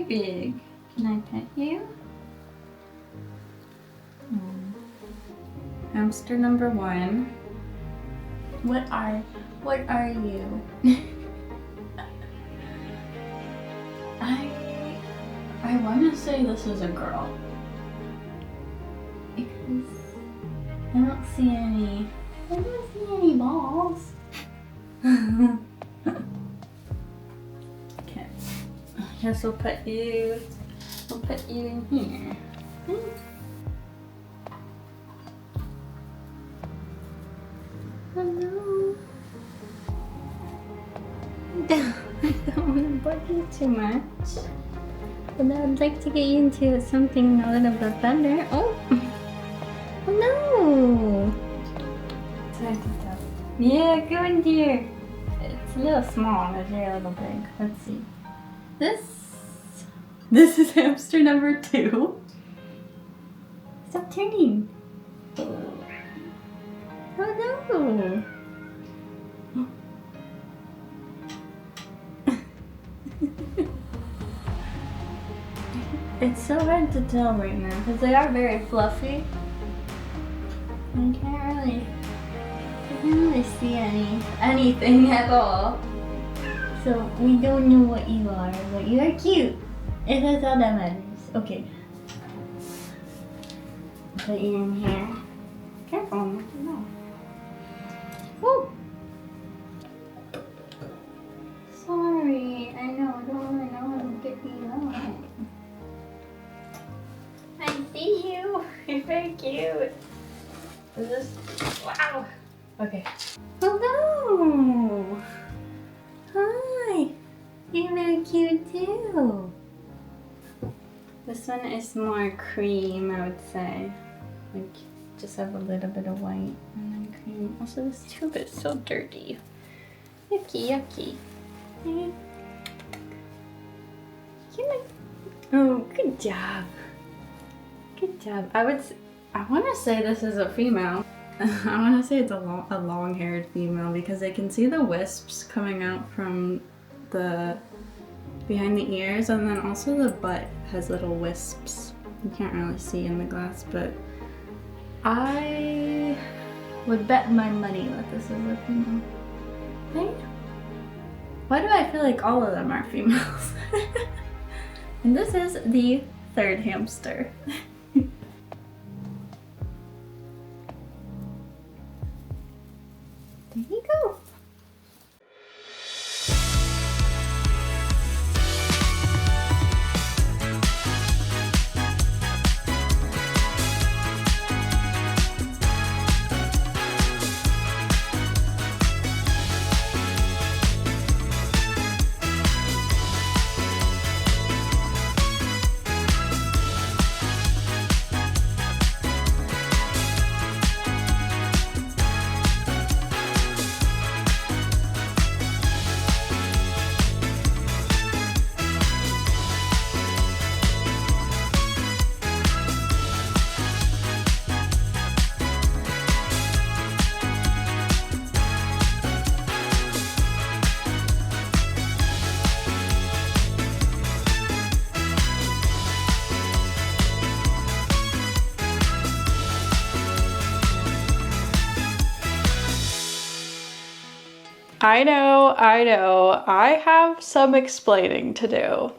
very big. Can I pet you? Hamster number 1. What are you? I want to say this is a girl because I don't see any balls. Okay, I guess we'll put you in here. Hello. I don't want to bug you too much, but I'd like to get you into something a little bit better. Oh, no! Yeah, go in here. It's a little small, but you're a little big. Let's see. This is hamster number 2. Stop turning. Oh no! It's so hard to tell right now because they are very fluffy. I can't really see anything at all. So we don't know what you are, but you are cute. And that's all that matters. Okay. Put you in here. Careful, no. Woo! Sorry, I know, I don't really know how to get you out. I see you. You're very cute. Is this? Wow. Okay. Hello. Hi. You're very cute too. This one is more cream, I would say. Like, just have a little bit of white and then cream. Also, this tube is so dirty. Yucky, yucky. Oh, good job. Good job. I want to say this is a female. I want to say it's a long-haired female because I can see the wisps coming out from the behind the ears, and then also the butt has little wisps. You can't really see in the glass, but I would bet my money that this is a female. Right? Why do I feel like all of them are females? And this is the 3rd hamster. There you go. I know, I have some explaining to do.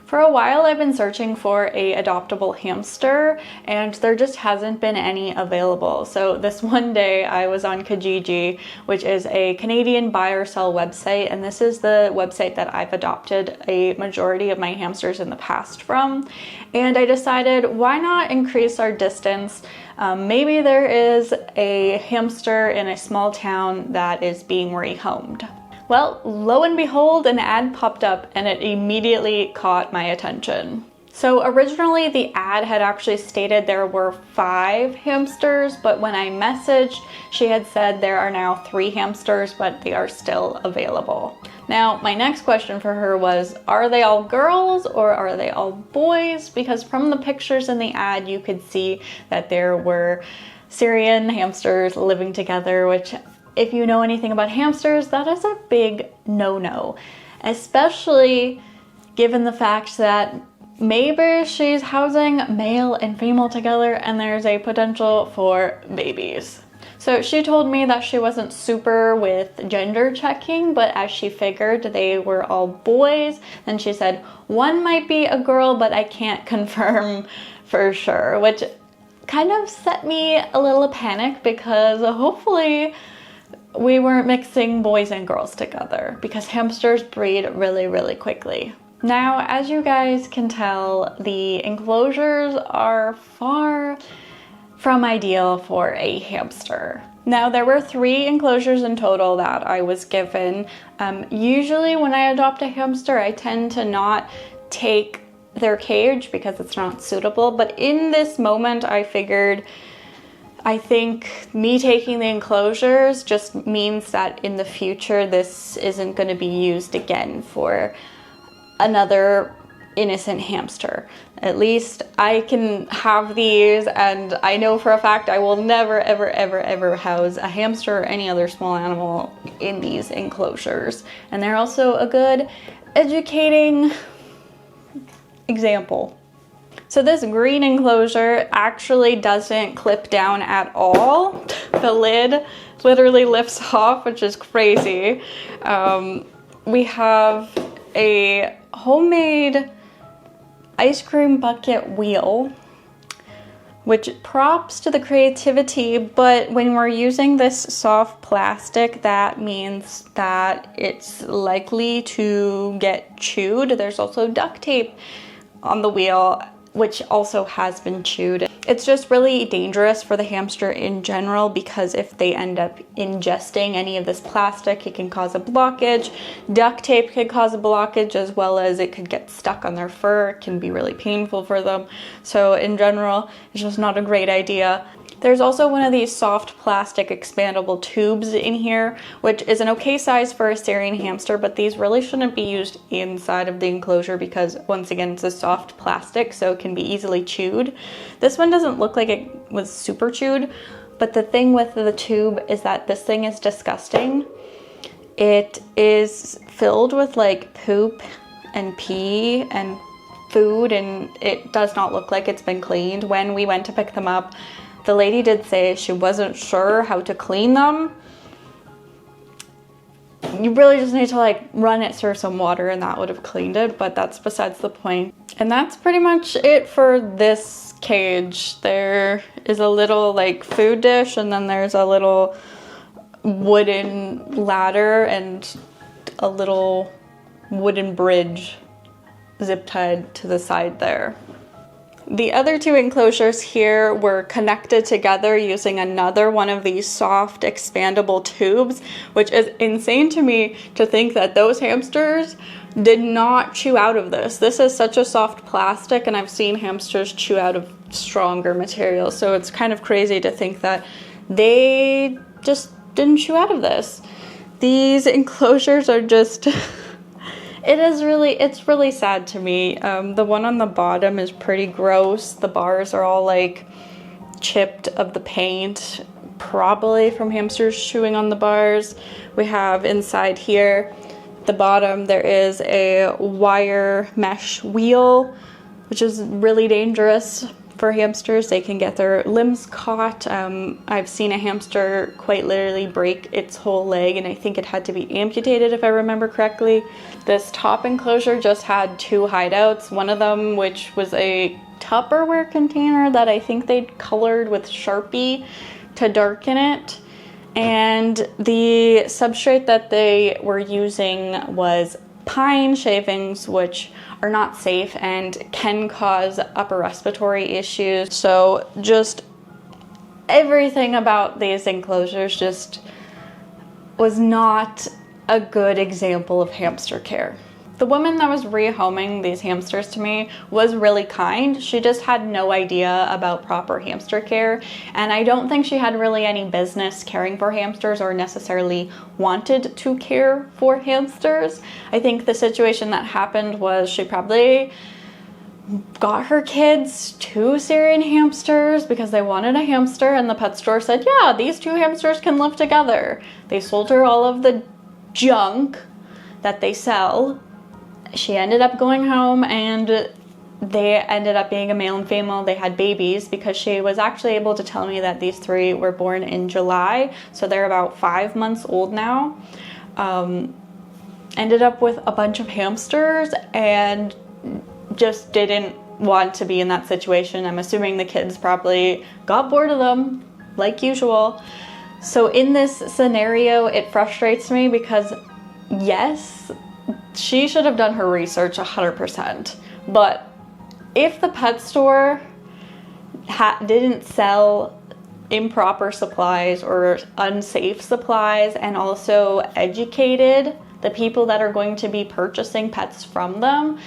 For a while I've been searching for a adoptable hamster and there just hasn't been any available. So this one day I was on Kijiji, which is a Canadian buy or sell website, and this is the website that I've adopted a majority of my hamsters in the past from. And I decided, why not increase our distance? Maybe there is a hamster in a small town that is being rehomed. Well, lo and behold, an ad popped up and it immediately caught my attention. So originally the ad had actually stated there were 5 hamsters, but when I messaged, she had said there are now 3 hamsters, but they are still available. Now, my next question for her was, are they all girls or are they all boys? Because from the pictures in the ad, you could see that there were Syrian hamsters living together, which if you know anything about hamsters, that is a big no-no, especially given the fact that maybe she's housing male and female together and there's a potential for babies. So she told me that she wasn't super with gender checking, but as she figured they were all boys, then she said one might be a girl, but I can't confirm for sure, which kind of set me a little panic because hopefully we weren't mixing boys and girls together because hamsters breed really, really quickly. Now, as you guys can tell, the enclosures are far from ideal for a hamster. Now, there were 3 enclosures in total that I was given. Usually when I adopt a hamster, I tend to not take their cage because it's not suitable, but in this moment I figured, I think me taking the enclosures just means that in the future this isn't going to be used again for another innocent hamster. At least I can have these, and I know for a fact I will never ever ever ever house a hamster or any other small animal in these enclosures. And they're also a good educating example. So this green enclosure actually doesn't clip down at all. The lid literally lifts off, which is crazy. We have a homemade ice cream bucket wheel, which props to the creativity, but when we're using this soft plastic, that means that it's likely to get chewed. There's also duct tape on the wheel, which also has been chewed. It's just really dangerous for the hamster in general because if they end up ingesting any of this plastic, it can cause a blockage. Duct tape could cause a blockage, as well as it could get stuck on their fur. It can be really painful for them. So in general, it's just not a great idea. There's also one of these soft plastic expandable tubes in here, which is an okay size for a Syrian hamster, but these really shouldn't be used inside of the enclosure because, once again, it's a soft plastic, so it can be easily chewed. This one doesn't look like it was super chewed, but the thing with the tube is that this thing is disgusting. It is filled with like poop and pee and food, and it does not look like it's been cleaned. When we went to pick them up, the lady did say she wasn't sure how to clean them. You really just need to like run it through some water and that would have cleaned it, but that's besides the point. And that's pretty much it for this cage. There is a little like food dish, and then there's a little wooden ladder and a little wooden bridge zip tied to the side there. The other 2 enclosures here were connected together using another one of these soft expandable tubes, which is insane to me to think that those hamsters did not chew out of this. This is such a soft plastic, and I've seen hamsters chew out of stronger materials, so it's kind of crazy to think that they just didn't chew out of this. These enclosures are just it's really sad to me. The one on the bottom is pretty gross. The bars are all like chipped of the paint, probably from hamsters chewing on the bars. We have inside here, the bottom, there is a wire mesh wheel, which is really dangerous for hamsters. They can get their limbs caught. I've seen a hamster quite literally break its whole leg, and I think it had to be amputated if I remember correctly. This top enclosure just had 2 hideouts, one of them which was a Tupperware container that I think they'd colored with Sharpie to darken it, and the substrate that they were using was pine shavings, which are not safe and can cause upper respiratory issues. So just everything about these enclosures just was not a good example of hamster care. The woman that was rehoming these hamsters to me was really kind. She just had no idea about proper hamster care, and I don't think she had really any business caring for hamsters or necessarily wanted to care for hamsters. I think the situation that happened was she probably got her kids 2 Syrian hamsters because they wanted a hamster, and the pet store said, yeah, these 2 hamsters can live together. They sold her all of the junk that they sell. She ended up going home, and they ended up being a male and female. They had babies because she was actually able to tell me that these 3 were born in July, so they're about 5 months old now. Ended up with a bunch of hamsters and just didn't want to be in that situation. I'm assuming the kids probably got bored of them, like usual. So in this scenario, it frustrates me because yes, she should have done her research 100%. But if the pet store didn't sell improper supplies or unsafe supplies and also educated the people that are going to be purchasing pets from them,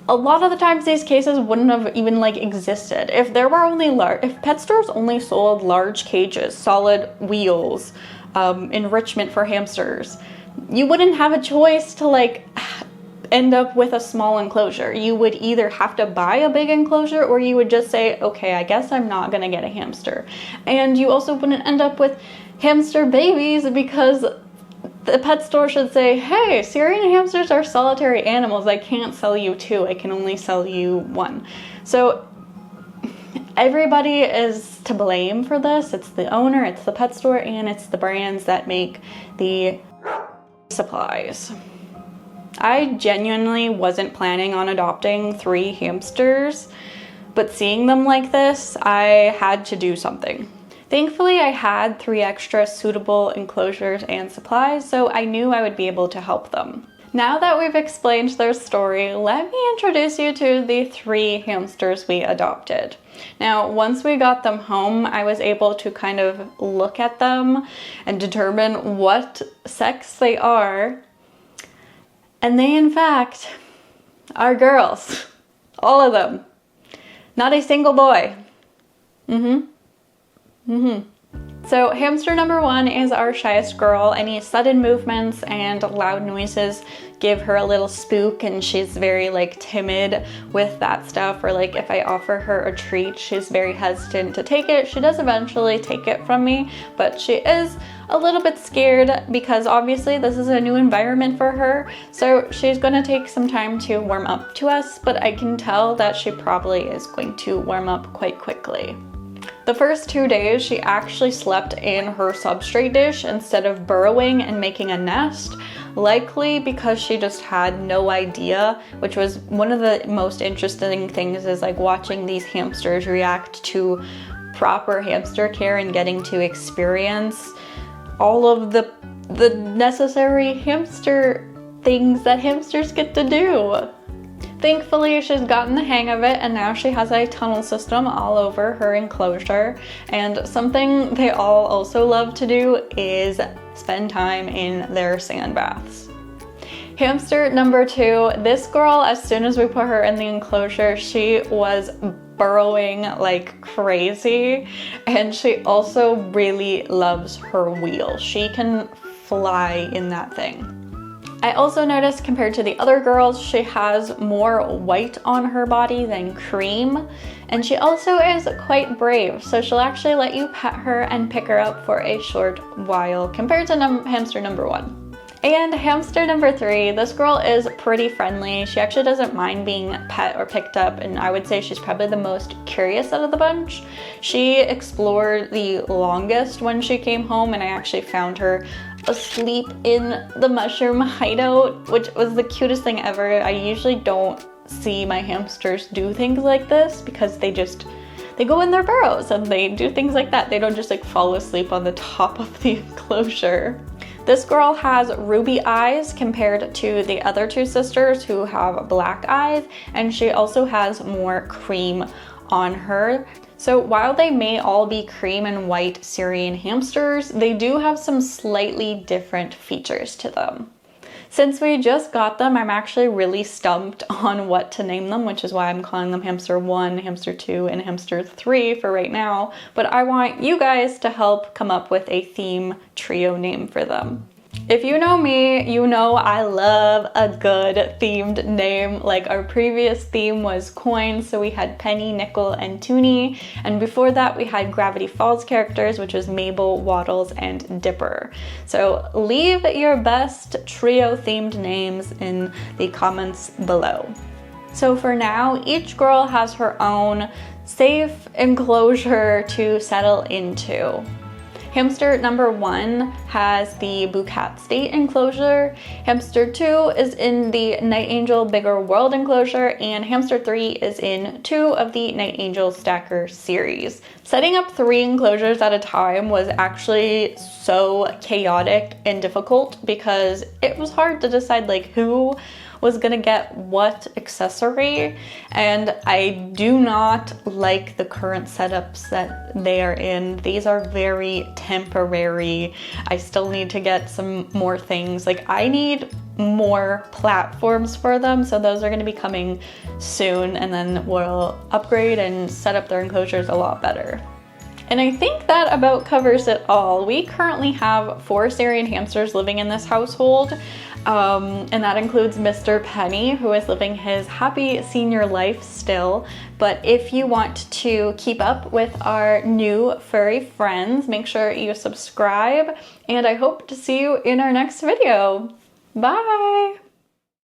a lot of the times these cases wouldn't have even existed. If there were only if pet stores only sold large cages, solid wheels, enrichment for hamsters, you wouldn't have a choice to end up with a small enclosure. You would either have to buy a big enclosure, or you would just say, okay, I guess I'm not gonna get a hamster. And you also wouldn't end up with hamster babies because the pet store should say, hey, Syrian hamsters are solitary animals. I can't sell you 2. I can only sell you 1. So everybody is to blame for this. It's the owner, it's the pet store, and it's the brands that make the supplies. I genuinely wasn't planning on adopting 3 hamsters, but seeing them like this, I had to do something. Thankfully, I had 3 extra suitable enclosures and supplies, so I knew I would be able to help them. Now that we've explained their story, let me introduce you to the 3 hamsters we adopted. Now, once we got them home, I was able to kind of look at them and determine what sex they are. And they, in fact, are girls. All of them. Not a single boy. So hamster number 1 is our shyest girl. Any sudden movements and loud noises give her a little spook, and she's very timid with that stuff. Or if I offer her a treat, she's very hesitant to take it. She does eventually take it from me, but she is a little bit scared because obviously this is a new environment for her. So she's going to take some time to warm up to us, but I can tell that she probably is going to warm up quite quickly. The first 2 days, she actually slept in her substrate dish instead of burrowing and making a nest, likely because she just had no idea, which was one of the most interesting things, is watching these hamsters react to proper hamster care and getting to experience all of the necessary hamster things that hamsters get to do. Thankfully, she's gotten the hang of it, and now she has a tunnel system all over her enclosure. And something they all also love to do is spend time in their sand baths. Hamster number 2, this girl, as soon as we put her in the enclosure, she was burrowing like crazy, and she also really loves her wheel. She can fly in that thing. I also noticed, compared to the other girls, she has more white on her body than cream, and she also is quite brave, so she'll actually let you pet her and pick her up for a short while compared to hamster number 1. And hamster number 3, this girl is pretty friendly. She actually doesn't mind being pet or picked up, and I would say she's probably the most curious out of the bunch. She explored the longest when she came home, and I actually found her asleep in the mushroom hideout, which was the cutest thing ever. I usually don't see my hamsters do things like this because they go in their burrows and they do things like that. They don't just fall asleep on the top of the enclosure. This girl has ruby eyes compared to the other 2 sisters who have black eyes, and she also has more cream on her. So while they may all be cream and white Syrian hamsters, they do have some slightly different features to them. Since we just got them, I'm actually really stumped on what to name them, which is why I'm calling them hamster 1, hamster 2, and hamster 3 for right now. But I want you guys to help come up with a theme trio name for them. If you know me, you know I love a good themed name. Like our previous theme was coins, so we had Penny, Nickel, and Toonie. And before that, we had Gravity Falls characters, which was Mabel, Waddles, and Dipper. So leave your best trio themed names in the comments below. So for now, each girl has her own safe enclosure to settle into. Hamster number 1 has the Bucat State enclosure, Hamster 2 is in the Night Angel Bigger World enclosure, and Hamster 3 is in 2 of the Night Angel Stacker series. Setting up 3 enclosures at a time was actually so chaotic and difficult because it was hard to decide like who was gonna get what accessory, and I do not like the current setups that they are in. These are very temporary. I still need to get some more things. Like I need more platforms for them, so those are gonna be coming soon, and then we'll upgrade and set up their enclosures a lot better. And I think that about covers it all. We currently have 4 Syrian hamsters living in this household. And that includes Mr. Penny, who is living his happy senior life still. But if you want to keep up with our new furry friends, make sure you subscribe, and I hope to see you in our next video. Bye!